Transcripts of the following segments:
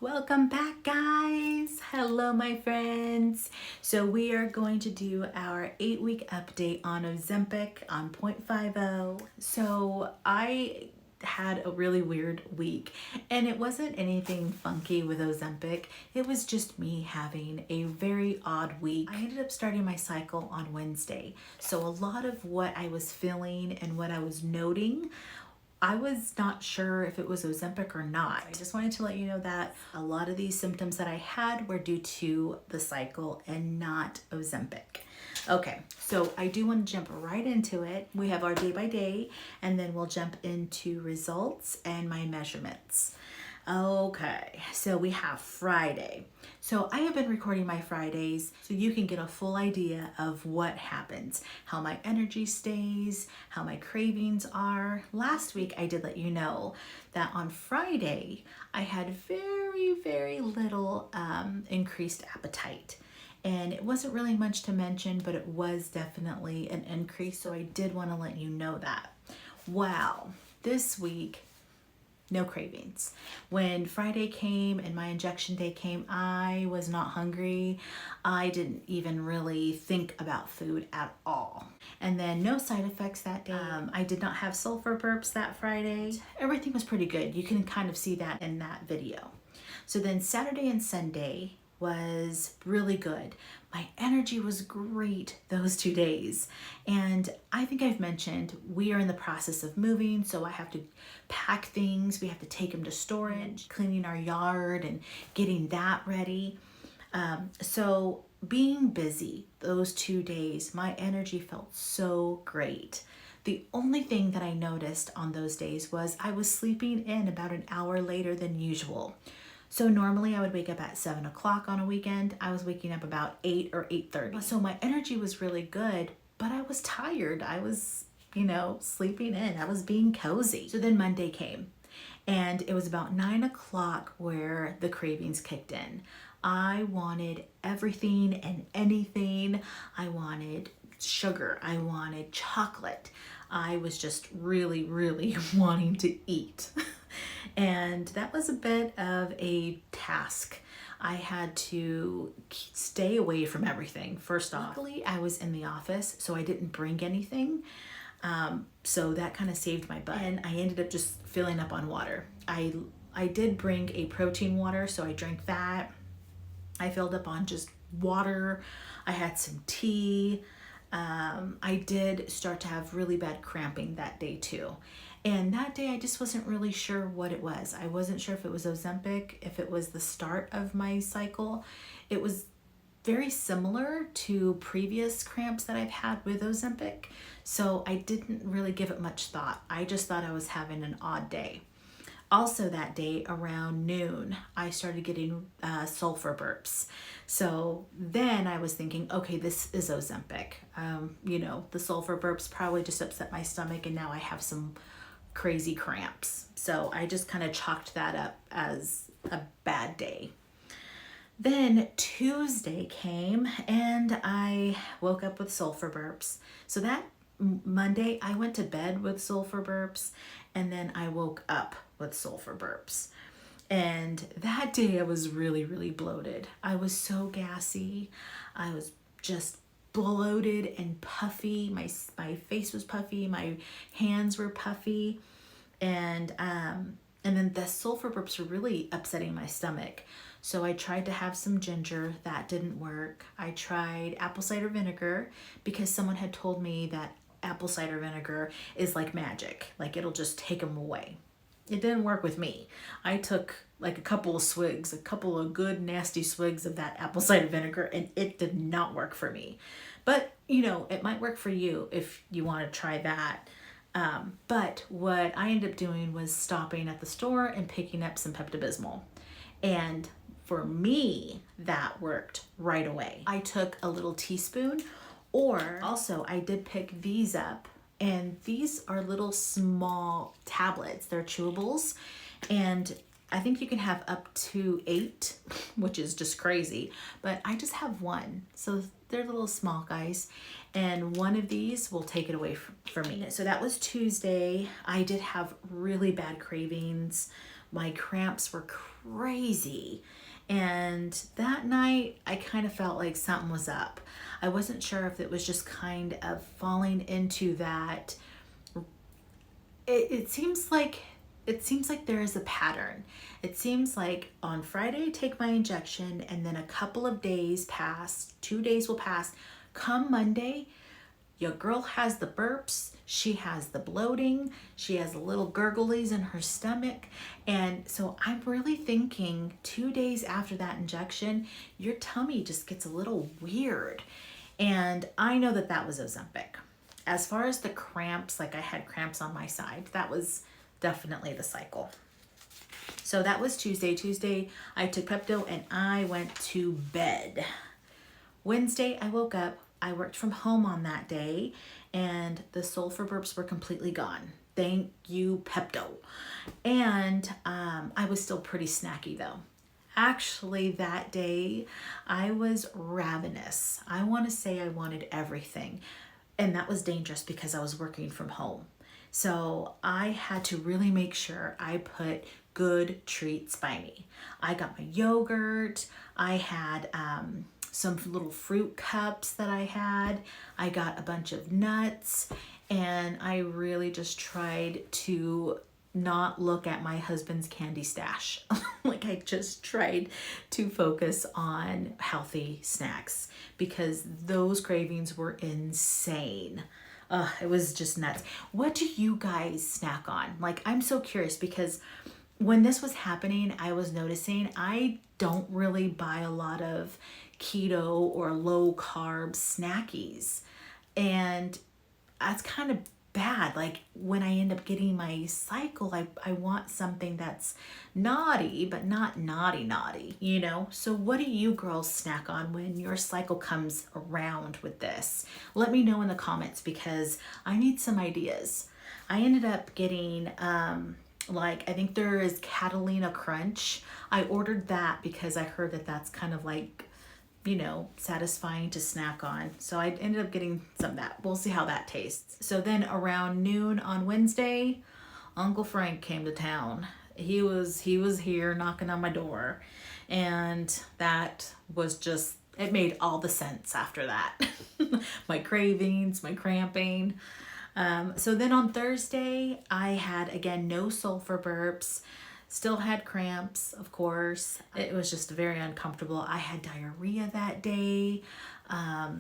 Welcome back, guys. Hello, my friends. So we are going to do our 8-week update on Ozempic on 0.50. So I had a really weird week, and it wasn't anything funky with Ozempic. It was just me having a very odd week. I ended up starting my cycle on Wednesday. So a lot of what I was feeling and what I was noting, I was not sure if it was Ozempic or not. I just wanted to let you know that a lot of these symptoms that I had were due to the cycle and not Ozempic. Okay, so I do want to jump right into it. We have our day by day, and then we'll jump into results and my measurements. Okay, so we have Friday. So I have been recording my Fridays so you can get a full idea of what happens, how my energy stays, how my cravings are. Last week I did let you know that on Friday I had very little increased appetite. And it wasn't really much to mention, but it was definitely an increase. So I did want to let you know that. Wow, this week, no cravings. When Friday came and my injection day came, I was not hungry. I didn't even really think about food at all. And then no side effects that day. I did not have sulfur burps that Friday. Everything was pretty good. You can kind of see that in that video. So then Saturday and Sunday was really good. My energy was great those 2 days. And I think I've mentioned we are in the process of moving, so I have to pack things. We have to take them to storage, cleaning our yard and getting that ready. So being busy those 2 days, my energy felt so great. The only thing that I noticed on those days was I was sleeping in about an hour later than usual. So normally I would wake up at 7 o'clock on a weekend. I was waking up about 8 or 8:30. So my energy was really good, but I was tired. I was, sleeping in. I was being cozy. So then Monday came, and it was about 9 o'clock where the cravings kicked in. I wanted everything and anything. I wanted sugar. I wanted chocolate. I was just really wanting to eat. And that was a bit of a task. I had to stay away from everything. First off, luckily I was in the office, so I didn't bring anything. So that kind of saved my butt. And I ended up just filling up on water. I did bring a protein water, so I drank that. I filled up on just water. I had some tea. I did start to have really bad cramping that day too. And that day I just wasn't really sure what it was. I wasn't sure if it was Ozempic, if it was the start of my cycle. It was very similar to previous cramps that I've had with Ozempic. So I didn't really give it much thought. I just thought I was having an odd day. Also that day around noon, I started getting sulfur burps. So then I was thinking, okay, this is Ozempic. The sulfur burps probably just upset my stomach, and now I have some crazy cramps. So I just kind of chalked that up as a bad day. Then Tuesday came and I woke up with sulfur burps. So that Monday I went to bed with sulfur burps, and then I woke up with sulfur burps. And that day I was really bloated. I was so gassy. I was just bloated and puffy. My face was puffy. My hands were puffy. And then the sulfur burps were really upsetting my stomach. So I tried to have some ginger. That didn't work. I tried apple cider vinegar because someone had told me that apple cider vinegar is like magic. Like it'll just take them away. It didn't work with me. I took like a couple of good nasty swigs of that apple cider vinegar, and it did not work for me. But it might work for you if you want to try that. But what I ended up doing was stopping at the store and picking up some Pepto-Bismol. And for me, that worked right away. I took a little teaspoon, or also I did pick these up. And these are little small tablets. They're chewables. And I think you can have up to 8, which is just crazy. But I just have one. So they're little small guys. And one of these will take it away for me. So that was Tuesday. I did have really bad cravings. My cramps were crazy. And that night, I kind of felt like something was up. I wasn't sure if it was just kind of falling into that. It seems like there is a pattern. It seems like on Friday I take my injection, and then a couple of days pass, 2 days will pass. Come Monday, your girl has the burps, she has the bloating, she has the little gurglies in her stomach. And so I'm really thinking 2 days after that injection, your tummy just gets a little weird. And I know that that was Ozempic. As far as the cramps, like I had cramps on my side, that was definitely the cycle. So that was Tuesday. Tuesday, I took Pepto and I went to bed. Wednesday, I woke up. I worked from home on that day, and the sulfur burps were completely gone. Thank you, Pepto. And I was still pretty snacky though. Actually, that day, I was ravenous. I want to say I wanted everything. And that was dangerous because I was working from home. So I had to really make sure I put good treats by me. I got my yogurt. I had some little fruit cups that I had. I got a bunch of nuts. And I really just tried to not look at my husband's candy stash. Like I just tried to focus on healthy snacks because those cravings were insane. It was just nuts. What do you guys snack on? Like, I'm so curious because when this was happening, I was noticing I don't really buy a lot of keto or low carb snackies. And that's kind of bad. Like when I end up getting my cycle, I want something that's naughty, but not naughty, you know? So what do you girls snack on when your cycle comes around with this? Let me know in the comments because I need some ideas. I ended up getting, I think there is Catalina Crunch. I ordered that because I heard that that's kind of like, you know, satisfying to snack on. So I ended up getting some of that. We'll see how that tastes. So then around noon on Wednesday, Uncle Frank came to town. He was here knocking on my door. And that was just, it made all the sense after that. My cravings, my cramping. So then on Thursday, I had, again, no sulfur burps. Still had cramps, of course. It was just very uncomfortable. I had diarrhea that day. I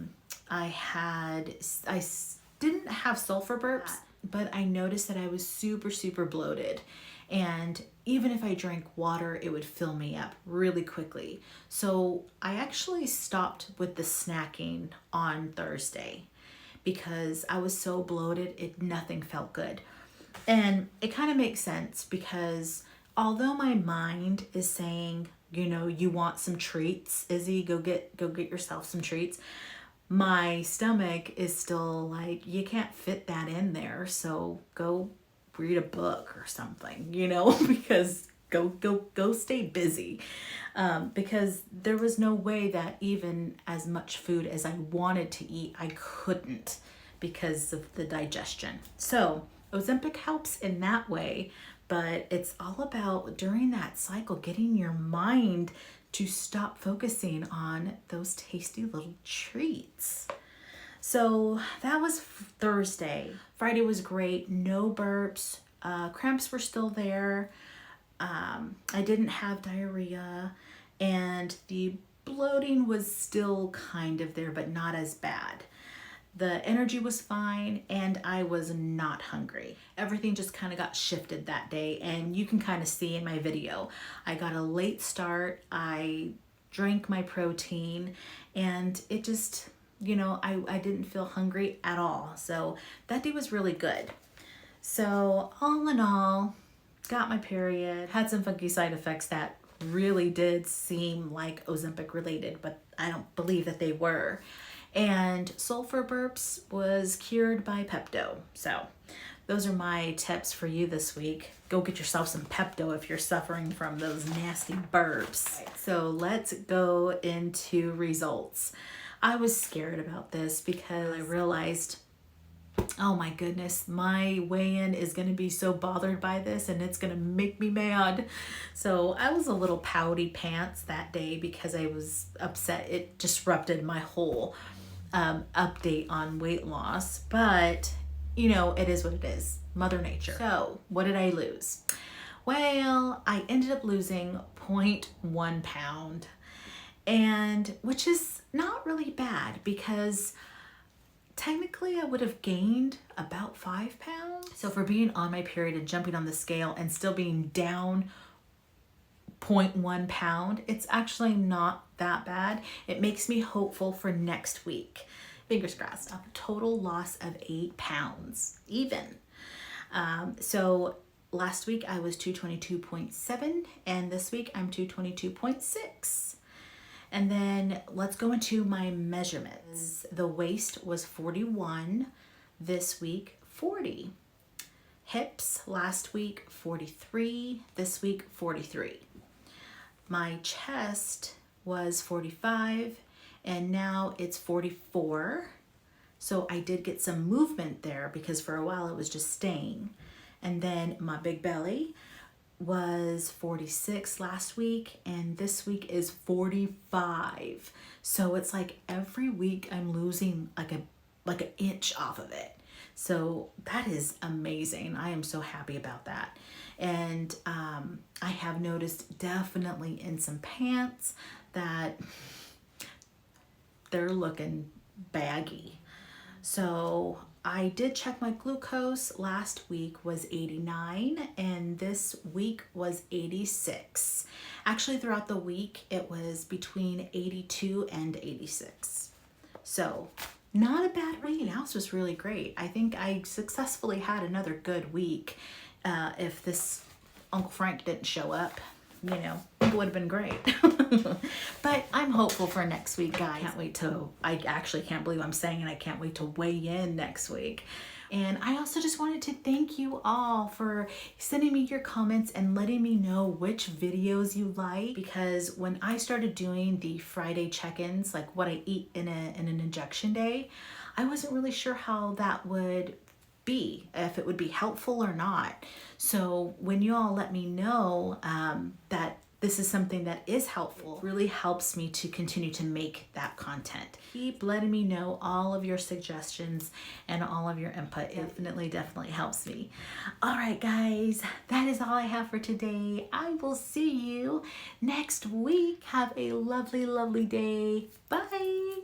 didn't have sulfur burps, but I noticed that I was super, super bloated. And even if I drank water, it would fill me up really quickly. So I actually stopped with the snacking on Thursday because I was so bloated, nothing felt good. And it kind of makes sense because although my mind is saying, you know, you want some treats, Izzy, go get yourself some treats, my stomach is still like, you can't fit that in there, so go read a book or something, you know, because go stay busy. Because there was no way that even as much food as I wanted to eat, I couldn't because of the digestion. So Ozempic helps in that way. But it's all about, during that cycle, getting your mind to stop focusing on those tasty little treats. So that was Thursday. Friday was great. No burps. Cramps were still there. I didn't have diarrhea. And the bloating was still kind of there, but not as bad. The energy was fine and I was not hungry. Everything just kind of got shifted that day, and you can kind of see in my video. I got a late start. I drank my protein and it just, you know, I didn't feel hungry at all. So that day was really good. So all in all, got my period, had some funky side effects that really did seem like Ozempic related, but I don't believe that they were. And sulfur burps was cured by Pepto. So those are my tips for you this week. Go get yourself some Pepto if you're suffering from those nasty burps. So let's go into results. I was scared about this because I realized oh my goodness, my weigh-in is going to be so bothered by this and it's going to make me mad. So I was a little pouty pants that day because I was upset. It disrupted my whole update on weight loss, but you know, it is what it is. Mother Nature. So what did I lose? Well, I ended up losing 0.1 pound, and which is not really bad because technically I would have gained about 5 pounds. So for being on my period and jumping on the scale and still being down 0.1 pound, it's actually not that bad. It makes me hopeful for next week. Fingers crossed. A total loss of 8 pounds, even. So last week I was 222.7 and this week I'm 222.6. And then let's go into my measurements. The waist was 41, this week 40. Hips last week 43, this week 43. My chest was 45 and now it's 44. So I did get some movement there because for a while it was just staying. And then my big belly was 46 last week and this week is 45. So it's like every week I'm losing like an inch off of it. So that is amazing. I am so happy about that. And I have noticed definitely in some pants that they're looking baggy. So I did check my glucose. Last week was 89 and this week was 86. Actually, throughout the week, it was between 82 and 86. So not a bad week. Everything else was really great. I think I successfully had another good week. If this Uncle Frank didn't show up, you know, it would have been great. But I'm hopeful for next week, guys. I actually can't believe I'm saying it. I can't wait to weigh in next week. And I also just wanted to thank you all for sending me your comments and letting me know which videos you like. Because when I started doing the Friday check-ins, like what I eat in an injection day, I wasn't really sure how that would be, if it would be helpful or not. So when you all let me know that this is something that is helpful, it really helps me to continue to make that content. Keep letting me know all of your suggestions and all of your input. It definitely helps me. All right, guys, that is all I have for today. I will see you next week. Have a lovely, lovely day. Bye.